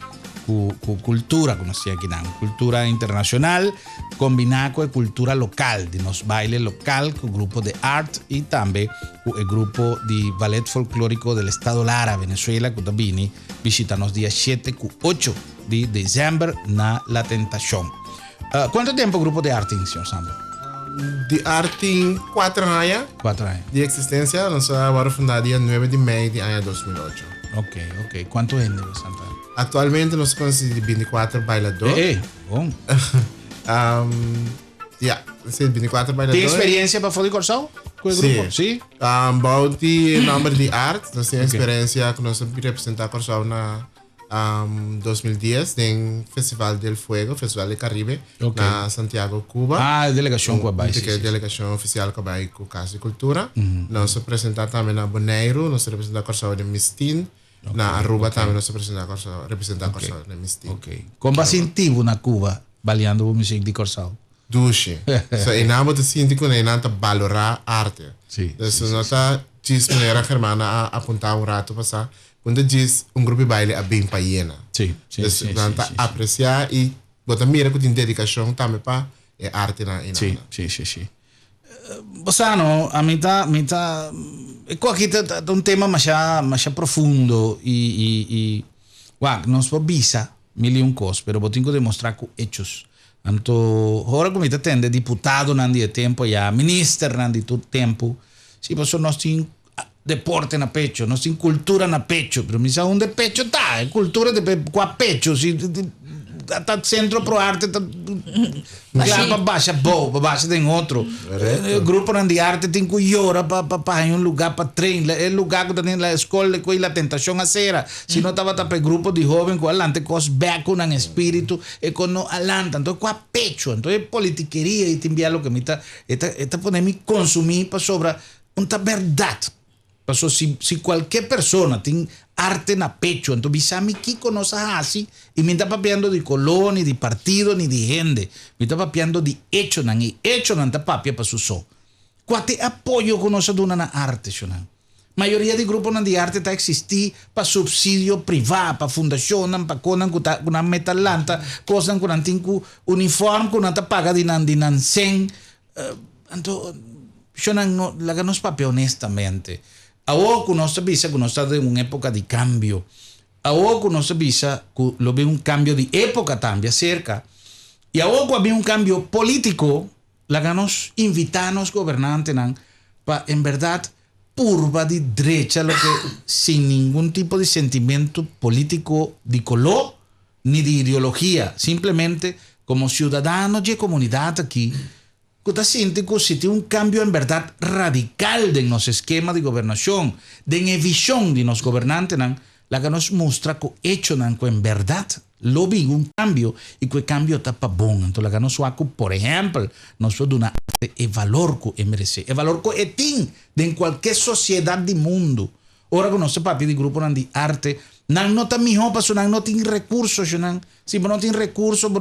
con cultura, como decía aquí, cultura internacional combinada con cultura local, de los bailes local, con grupo de art y también el grupo de ballet folclórico del Estado Lara, Venezuela, que también visita los días 7 y 8 de diciembre na La Tentación. ¿Cuánto tiempo el grupo de arte, señor Sambo? De arte 4 años. 4 años. De existencia, nos ha fundado el 9 de mayo de año 2008. Ok. ¿Cuánto vende Santa? Actualmente nos consideramos 24 bailadores. Bom. Ya, 24 bailadores. ¿Tiene experiencia para Foli Corsou? ¿Con el grupo? Sí. About the nombre de arte, nos tiene experiencia que nos representa Corsou na 2010 en Festival del Fuego, Festival del Caribe, na Santiago, Cuba. Delegación Cuba. Delegación oficial Cuba y Casa y Cultura. Nos representa también a Bonaire, nos representa Corsou de Mistin, Na Aruba também nós representar Corsau na Misty. Ok. Como incentivo na Cuba, baleando o música de Corsau? Dushi. So inamo te sinti que inanta valorar arte. Sim. Então nós tá diz maneira germana a apontar rato passar. Quando diz grupo de baile a bem paiena. Sim. Então tá apreciar e botar mira com dedicação também para arte na inana. Sim. Bossano, a mim tá aqui tá um tema mais profundo e nós podemos milhão coisas, pero eu tenho que demonstrar com hechos. Então, agora como está tendo deputado não de tempo já, ministro não de todo tempo, sim, mas nós temos deporte na pecho, nós temos cultura na pecho, pero me onde pecho tá, cultura de com a pecho, se tá centro pro arte tá lá para baixo tem outro grupo de arte tem que ir para um lugar para treinar é lugar que tem na escola com a tentação a ser se não tava para grupo de jovem com alante com os back com um espírito e com no alante então com a pecho então é politiqueria e tem lo que me tá poner me consumir para sobre uma verdade. Pasó, si cualquier persona tiene arte na pecho, entonces bisami kiko no sa así y me está papiando de color, ni de partido, ni de gente. Me está papiando de hecho nan y hecho nan ta papia para su so. Cuate apoyo con nosotros na arte, shonan. Mayoría de grupos nan de arte está existir para subsidio privado, para fundación, para conan con metalanta, cosas con antinku uniforme con ta paga de nan sen. Entonces, shonan no la que nos papia honestamente. Ahora que nós sabemos que nós estamos em uma época de cambio. Ahora que nós sabemos que lo ve um cambio de época também cerca. E agora que havia um cambio político, lá que nós invitamos governantes para, em verdade, purva de derecha, lo que sem nenhum tipo de sentimento político de color ni de ideologia. Simplesmente, como cidadãos de comunidade aqui, que siente que se tiene un cambio en verdad radical de nuestro esquema de gobernación, de la visión de los gobernantes, la que nos muestra que hecho que en verdad lo vi un cambio y que el cambio está para bon. Entonces, la que nos suaco, por ejemplo, nos puede dar el valor que merece, el valor que tiene en cualquier sociedad del mundo. Ahora que no se papi de grupo de arte, no está mejor para no tiene recursos, si no tiene recursos,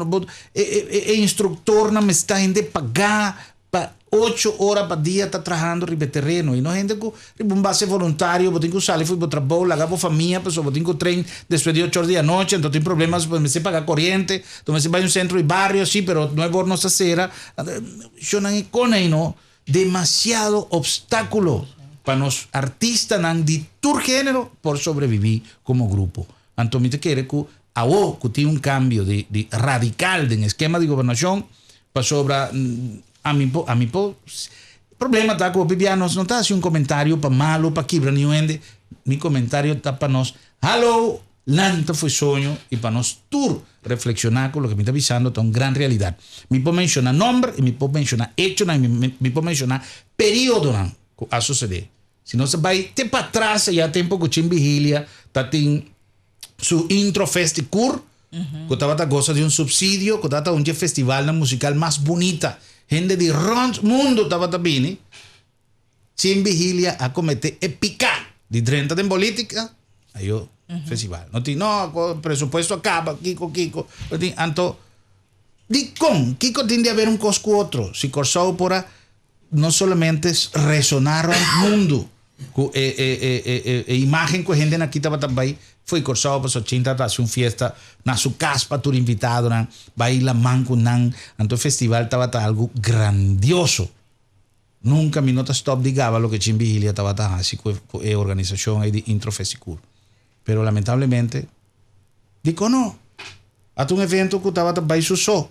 el instructor no me está gente pagar para 8 horas para día está trabajando en el terreno y no gente que un base voluntario, porque tengo que salir para trabajar, la hago familia, pues tengo tren después de 8 horas de la noche, entonces tengo problemas, pues me sé pagar corriente, entonces me sé para un centro y barrio, sí, pero no es por nuestra acera. Yo no demasiado obstáculo para los artistas de todo género por sobrevivir como grupo. Entonces, me quiere que ahora que tiene un cambio de radical en el esquema de gobernación, para sobre a mi problema está que Vivianos no está haciendo un comentario para malo, para quebrar ni ende. Mi comentario está para nos, hello, lanta fue sueño y para nos tour reflexionar con lo que me está avisando, está una gran realidad. Me puedo mencionar nombre, y me puedo mencionar hecho, y me puedo mencionar periodo a suceder. Si no se va a ir para atrás, ya tiempo que Chim Vigilia está en su intro festicur, que estaba a goza de un subsidio, que estaba un festival musical más bonita. Gente de rond mundo estaba también. Chim Vigilia a cometer épica de 30 de política. Ahí festival. No tiene, no, presupuesto acaba, Kiko. Anto, di con, Kiko tiene de haber un cosco otro. Si Corsau por no solamente es resonar al mundo. Imagen que gente aqui estava também foi Corsau para 80 para uma fiesta na sua casa para todo invitado vai lá manco então o festival estava algo grandioso nunca me nota stop digava lo que Chim Vigilia estava assim com a organização de Intro Festival pero lamentavelmente digo não há um evento que estava também só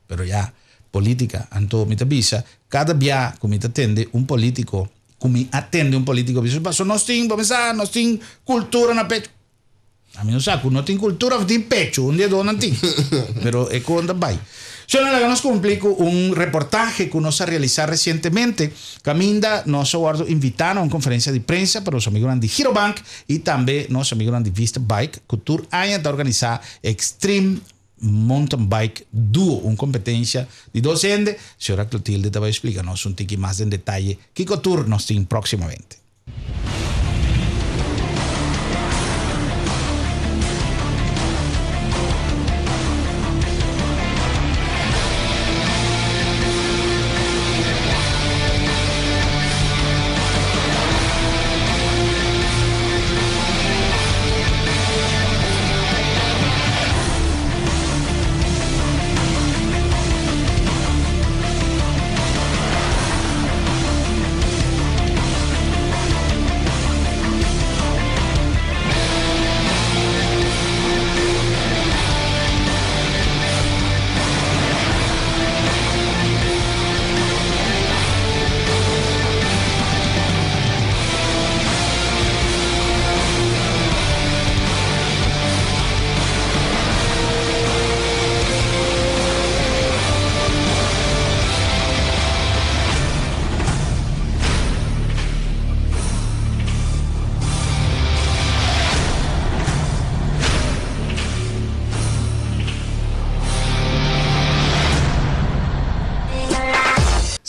pero já política então me avisa cada dia que me atende político come attende un politico bisogna non sting cultura na pecho a mí no sa non tin cultura tin pecho un dia donan tin pero è con da bai nos complico un reportaje que nos ha realizado recientemente. Caminda nos ha invitado a una conferencia de prensa para los amigos de Girobank y también los amigos de Vista Bike Culture año de organizar Extreme Mountain Bike Duo, una competencia de 2 ende. Señora Clotilde te va a explicarnos un tiki más en detalle que Couture nos tiene próximamente.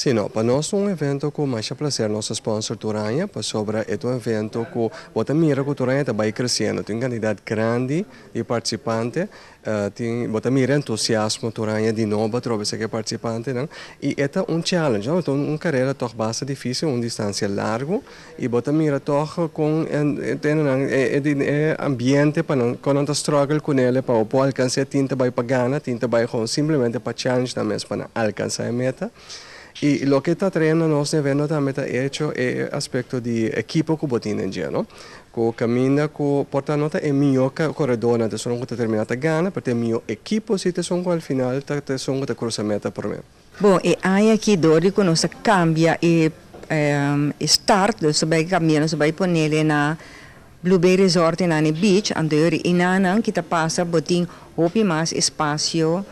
Sim, não, para nós é um evento com mais prazer, nosso sponsor Turanha, para sobre é um evento que bota mira que Turanha está vai crescendo, tem quantidade grande de participantes, tem bota mira entusiasmo Turanha de novo para que participante, não? E é um challenge, não? Então uma carreira toch bastante difícil, uma distância larga e bota mira toch com ambiente para não quando não struggle com ele para o alcançar tinta vai para ganhar, tinta vai com simplesmente para challenge também para alcançar a meta. E o que está trayendo nosso evento também está hecho é aspecto de equipo que botin em dia, não? Que caminha com porta nota é melhor corredor na tesão que terminata ganha, porque é melhor equipo se tesão que ao final tá tesão que cruza meta por mim. Bom, e aí aqui dori que nós cambia e start, so vai caminhando, so vai poner na Blue Bay Resort na beach, andori inanan kita passa botin hopi mais espaço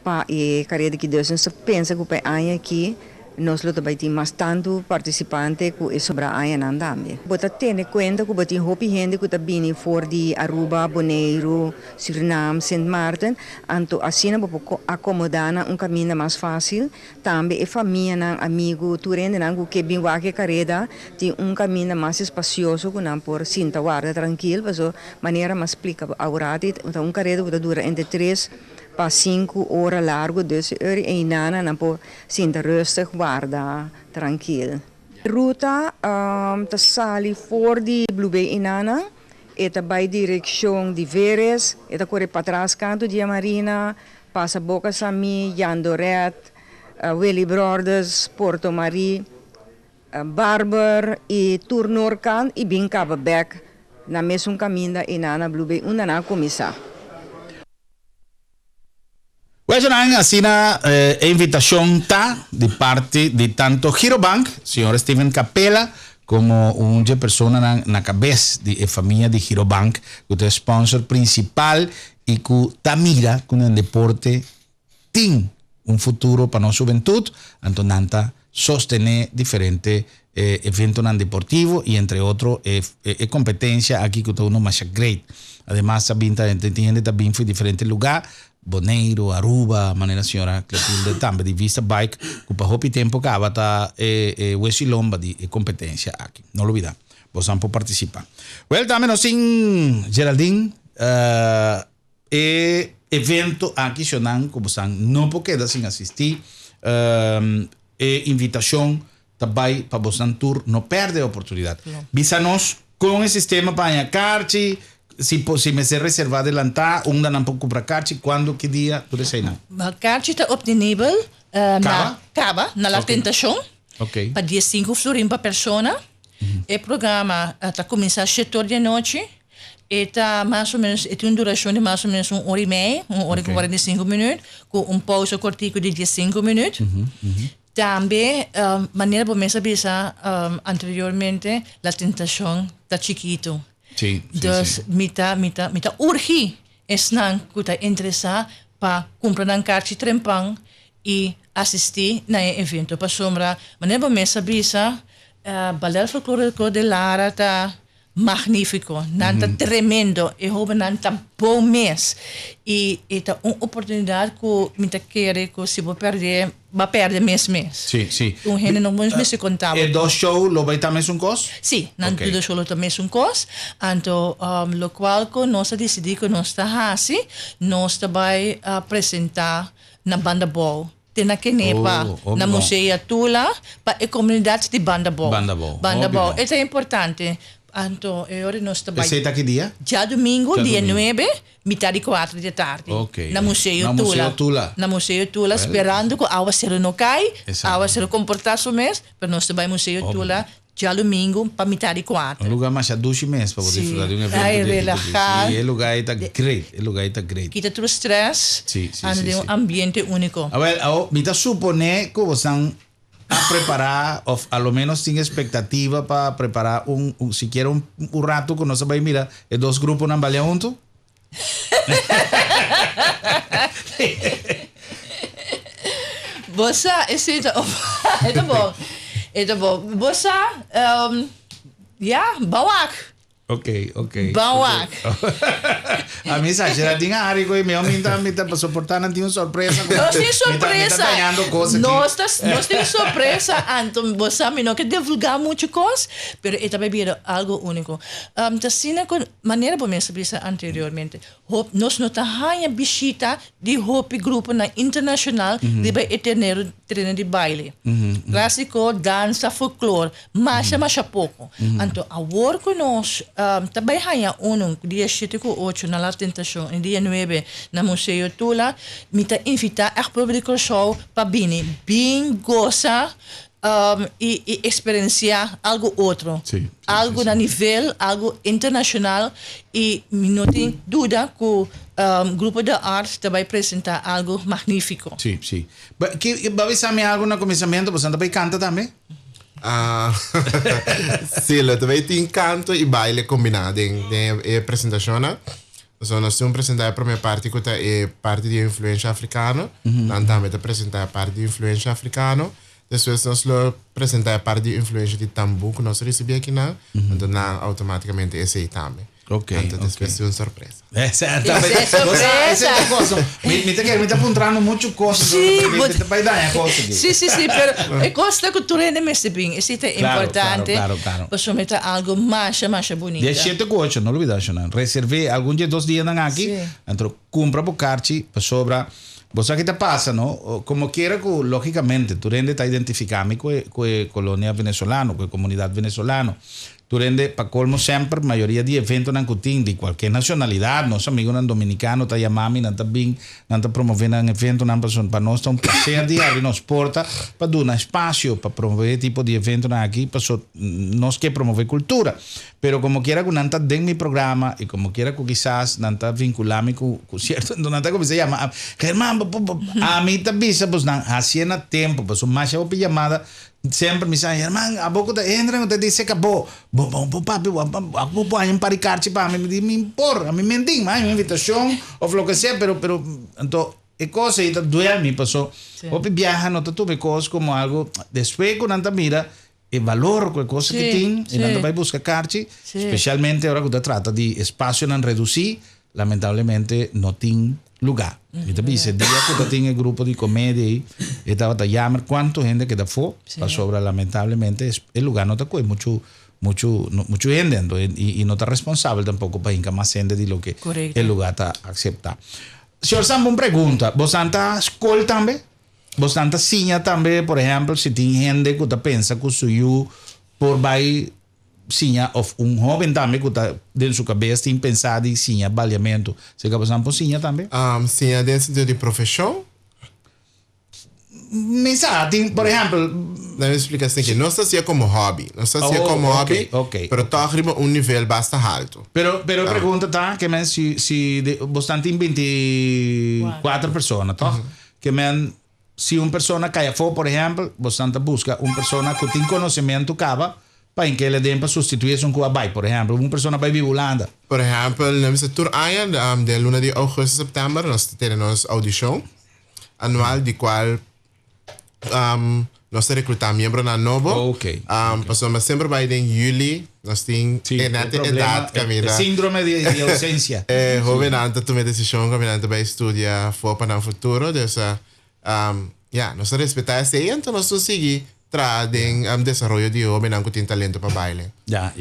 para e carreira que Deus nos pensa que para aí aqui nós lo também tem mais tanto participante que é sobre aí andando. Bota ter conta que botin hopi gente que tá vindo for de Aruba, Bonaire, Suriname, Saint Martin, anto assim não pouco acomodar um caminho mais fácil. Também a família, não amigo, turende não que bem que carreira tem caminho mais espacioso que não por sinta guarda tranquilo, mas maneira mais explica agora então carreira que dura entre 3 para 5 horas largo, 12 horas e nana não pode sinta rustig guarda tranquilo. Ruta tá sali for de Blue Bay inana, eta by direção de Veres, eta corre para trás canto de Marina, passa Boca Sami, Jandoret, Willy Brothers, Porto Marie, Barber e Tournoorkant e Bincaba Back na mesmo caminho da inana Blue Bay, onde na começar. Bueno, así a invitación de parte de tanto Girobank, señor Steven Capella, como una persona en la cabeza de la familia de Girobank, que es sponsor principal y que mira con el deporte tiene un futuro para nuestra juventud, entonces sostener diferentes eventos deportivos y entre otros competencia aquí que todo uno más great. Además, también entiende también en diferentes lugares. Bonaire, Aruba, maneira senhora Cletilde também de vista bike, que para houve tempo que abata Wesilomba de competência aqui. Não olvidar, vocês podem participar. Well, também nós em Geraldine, evento aqui sonando, como vocês não podem quedar sem assistir, invitação também para vocês tour, não perde a oportunidade. Visa-nos com esse sistema para a carte. Se me ser reservado adelantar, onde não pode comprar carte, quando, que dia, tudo isso aí não? A carte está disponível na Caba, na La Tentação, para 15 florim para pessoa. O programa está começando às 7 horas da noite, e está mais ou menos, tem uma duração de mais ou menos 1 hora e meia, 1 hora e 45 minutos, com pausa curtinho de 15 minutos. Também, maneira como eu sabia anteriormente, La Tentação está chiquito. Sim, dus mita urgi esnan kuta interessa para comprar um carte trempang e assistir na evento para sombra maneira como essa bisa balel folclórico de Lara tá magnífico, nanta tremendo e houve nanta bom mês e tá uma oportunidade que mita querer que se vou perder vai perder mês. Sim. Gente não vamos se contar. E do show lo vai também um costo? Sim, não tudo show lo também um costo. Então, lo qual que nós decidimos que nós está assim, nós vai apresentar na banda ball. Tem aqui na Museu Tula para a comunidade de banda ball. Banda ball. Isso é importante. Então, agora nós estamos... Você está que dia? Já domingo, dia 9, metade 4 da tarde. Na Museu Tula. Na Museu Tula, esperando que a água seja não cai, a água seja comportar-se mesmo, para nós estamos no Museu Tula, já domingo, para metade 4. Um lugar mais a 2 meses para poder desfrutar de um evento. É relaxar. E o lugar está great. Quita todo o stress, de um ambiente único. Me está suponer que você a preparar, ou a lo menos tem expectativa para preparar siquier um rato que nós vamos mirar e 2 grupos não vale junto? Você, é bom. Você, bawak. Ok. Bawak. A mí sa Geraldine Arico y me para soportar ante una sorpresa. No tem surpresa. Nós Nós temos surpresa, Anton. Você sabe, não quer divulgar muita coisa, pero é também algo único. Assim, com maneira como eu sabia anteriormente, nós não temos visita de Hopi grupo na internacional de eterneiro treino de baile. Clássico, dança, folclore, mas pouco. Então, agora que nós também temos dia 7 e 8 na La Tentação, e dia 9 na Museu Tula, me invitar a público show para bem gozar e experienciar algo outro. Algo a nível, algo internacional, e não tem dúvida que o grupo de arte vai apresentar algo magnífico. Sim. Vai avisar-me algo no começamento, você também canta também? Sì, também tem canto e baile combinado em apresentação. Nós temos apresentar a primeira parte que é parte de influência africana, também apresentar a parte de influência africana. Depois nós apresentar a parte de influência de tambu que nós recebemos aqui, então automaticamente esse aí também. Então depois é uma surpresa. Certo. Essa é coisa. Me está apontando muito coisa. Sim, vai dar coisa. Sim, pero é coisa que tu rende mais bem. Isso é importante. Claro. Para meter algo mais bonito. Dia 7 e 8, não olvidar, não. Reservei algum dia 2 dias aqui, então compra por carti para sobra. Você que te passa, não? Como quiera que, logicamente, tu rende está identificado com a colônia venezuelana, com a comunidade venezuelana. Tu rende, para colmo, sempre, maioria de eventos na Cutim, de qualquer nacionalidade. Nosso amigo dominicano está chamando, não está bem, não está promovendo um evento, para nós está um prazer de abrir nos portas, para dar espaço, para promover tipo de evento aqui, para nós que promover cultura. Pero como quiera que não está dentro do meu programa, e como quiera que quizás não está vinculado com certo, não está como se chama, Germán, a mim também, pues, hacía tempo, pues, mais uma chamada, sempre me dizem, irmão, a pouco entra, te diz que bom, papi, vou paricar-te para mim, me impor, a mim mentir, mas minha invitação, ou o que seja, pero, então, é coisa que duele, passou, ou viaja, não tuve coisas como algo, depois, quando não mira, e valor qualquer coisa que tem, e não vai buscar carti, especialmente agora que trata de espaço não reduzir, lamentavelmente não tem lugar. Então, esse dia que tem um grupo de comédia e estava a chamar quanto gente que está fora, para sobra, lamentavelmente, o lugar não está com muito gente, e não está responsável tampoco para ir mais gente de lo que o lugar está aceitar. Senhor Sam, uma pergunta, você está escola também? Você está sinha também, por exemplo, se tem gente que pensa que o por vai sinha, ou jovem também que está dentro da sua cabeça tem pensado em sinha, baleamento, você quer passar por sinha também? Sinha dentro de profissão? Tem, por exemplo... Não me explica assim, que não está assim como hobby, mas pero está arriba nível bastante alto. Pero pergunta tá, que se você tem 24 pessoas, tá? Que se uma pessoa cai fora, por exemplo, você busca uma pessoa que tem conhecimento cava para que ele dê para substituir um coabai, por exemplo, uma pessoa vai vir Holanda. Por exemplo, nós tour de luna de agosto a setembro, nós temos audição anual de qual nós recrutamos membros na novo. Passamos sempre vai em julho, nós temos idade caminhar. Síndrome de ausência. Jovem anta tomar decisão, caminhando vai estudar fora para o futuro, dessa nós respeitar esse aí, então nós seguir em desenvolvimento de homem que tem talento para baile. Ya.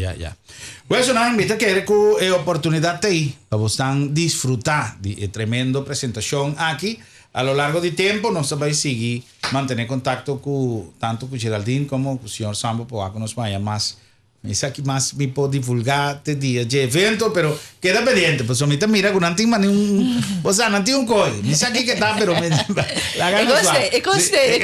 Bueno, eso nos invita a que a oportunidade aí para você disfrutar de tremenda apresentação aqui. A lo largo do tempo, nós vamos seguir manter contato tanto com Geraldine como com o senhor Sambo para que nos vaya mais. Isso aqui mais me pode divulgar de dia de evento, pero queda pendiente, pues me mira que não tem nenhum, o sea, não tem coisa. Isso aqui que tá, pero la gana gostei.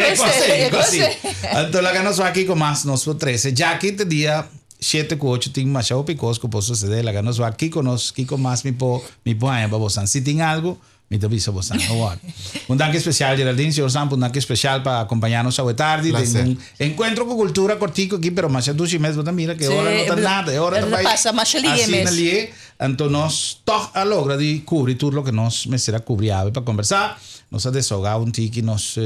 Então la gana só aqui com mais nós por 13. Já que te dia 7 com 8 tem mais picos que posso suceder, la gana só aqui com nós, aqui com mais me pode para você. Se tem algo me avisa você. Um danke especial, Geraldine, senhor Sampo, um danke especial para acompanhar-nos hoje tarde. Tem encontro com cultura cortico aqui, pero mais 12 meses, mira que hora não está nada, hora vai passa mais ali mesmo. Então nós toch a logra de cobrir tudo o que nós me será cobrir para conversar, nós a desahogar um tique nos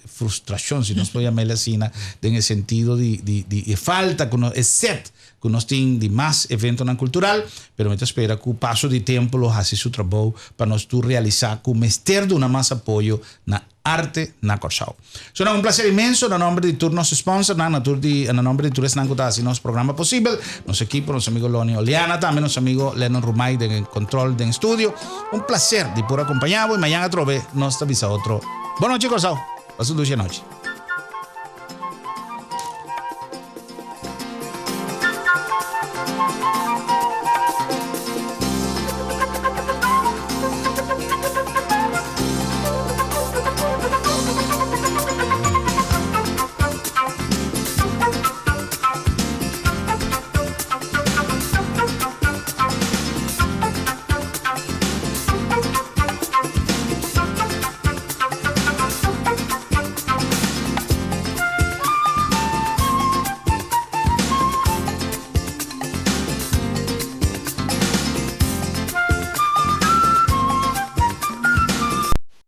frustrações, se nós podemos chamar assim, no sentido de falta, é set que nós temos de mais evento na cultural, pero eu espero que o passo de tempo lo faça seu trabalho para nós tu realizar com mestre de uma mais apoio na arte na Corsau. Será um prazer imenso, no nome de todos nossos sponsors, no nome de todos que estão nosso programa possível, nosso equipo, nosso amigo Loni Oliana, também nosso amigo Lennon Rumay de control de estúdio. Um prazer de por acompanhar e amanhã trove nós avisa outro. Boa noite, Corsau. Passe uma noite.